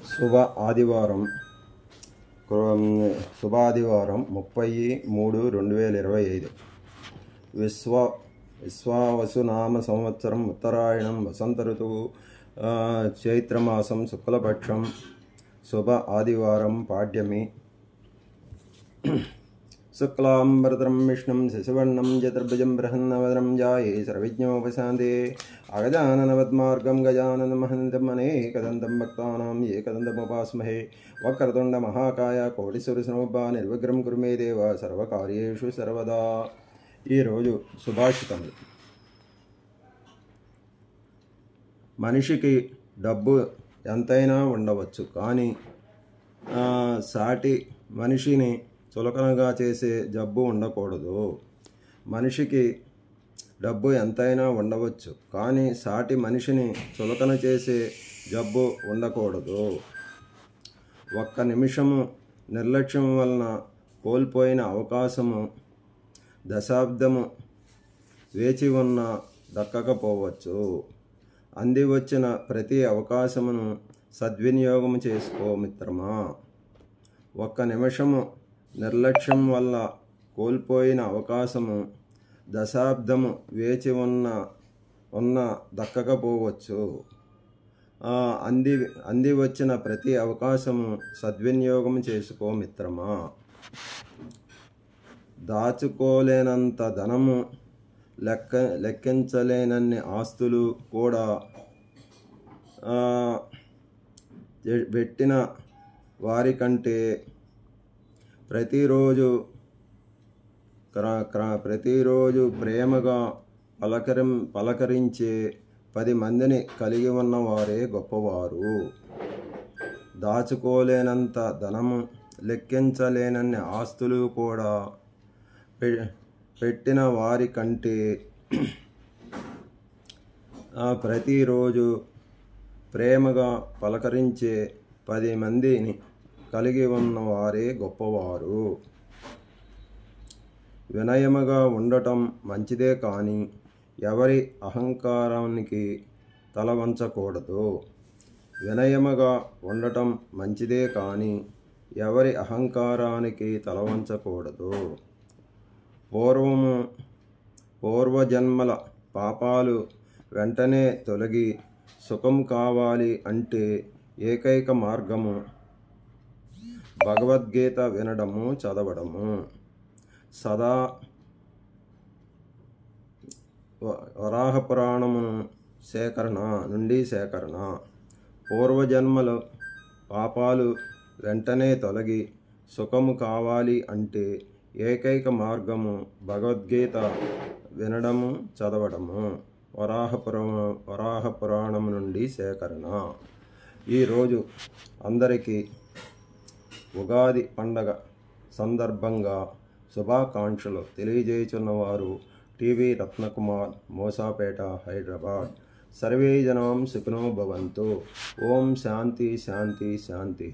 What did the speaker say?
శుభ ఆదివారం శుభాదివారం 30/3/2025 విశ్వావసునామ సంవత్సరం ఉత్తరాయణం వసంత ఋతువు చైత్రమాసం శుక్లపక్షం శుభ ఆదివారం పాడ్యమి శుక్లాంబరధరం విష్ణుం శశివర్ణం చతుర్భుజం బృహన్నవదనం ధ్యాయే సర్వవిఘ్నోపశాంతే అగజాననవద్మార్గం గజాననమహంతం అనేకదంతం భక్తానాం ఏకదంతముపాస్మహే వక్రతుండ మహాకాయ కోటిసూర్యసమోభా నిర్విఘ్నం కురు మే దేవ సర్వకార్యేషు సర్వదా. ఈరోజు సుభాషితములు. మనిషికి డబ్బు ఎంతైనా ఉండవచ్చు, కానీ సాటి మనిషిని చులకనగా చేసే జబ్బు ఉండకూడదు. మనిషికి డబ్బు ఎంతైనా ఉండవచ్చు, కానీ సాటి మనిషిని చులకన చేసే జబ్బు ఉండకూడదు. ఒక్క నిమిషము నిర్లక్ష్యం వలన కోల్పోయిన అవకాశము దశాబ్దము వేచి ఉన్న దక్కకపోవచ్చు. అంది వచ్చిన ప్రతి అవకాశమును సద్వినియోగం చేసుకో మిత్రమా. ఒక్క నిమిషము నిర్లక్ష్యం వల్ల కోల్పోయిన అవకాశము దశాబ్దము వేచి ఉన్న దక్కకపోవచ్చు. అంది వచ్చిన ప్రతి అవకాశము సద్వినియోగం చేసుకో మిత్రమా. దాచుకోలేనంత ధనము, లెక్కించలేనన్ని ఆస్తులు కూడా పెట్టిన వారికంటే ప్రతిరోజు ప్రేమగా పలకరించే 10 మందిని కలిగి ఉన్నవారే గొప్పవారు. దాచుకోలేనంత ధనము, లెక్కించలేనన్ని ఆస్తులు కూడా పెట్టిన వారి కంటే ప్రతిరోజు ప్రేమగా పలకరించే 10 మందిని కలిగి ఉన్నవారే గొప్పవారు. వినయముగా ఉండటం మంచిదే, కానీ ఎవరి అహంకారానికి తల వంచకూడదు. వినయముగా ఉండటం మంచిదే, కానీ ఎవరి అహంకారానికి తల వంచకూడదు. పూర్వజన్మల పాపాలు వెంటనే తొలగి సుఖం కావాలి అంటే ఏకైక మార్గము భగవద్గీత వినడము, చదవడము. సదా వరాహ పురాణము సేకరణ. పూర్వజన్మల పాపాలు వెంటనే తొలగి సుఖము కావాలి అంటే ఏకైక మార్గము భగవద్గీత వినడము, చదవడము. వరాహ పురాణము నుండి సేకరణ. ఈరోజు అందరికీ ఉగాది పండగ సందర్భంగా శుభాకాంక్షలు తెలియజేయుచున్నవారు టీవీ రత్నకుమార్, మోసాపేట, హైదరాబాద్. సర్వే జనాం సుఖినో భవంతు. ఓం శాంతి శాంతి శాంతి.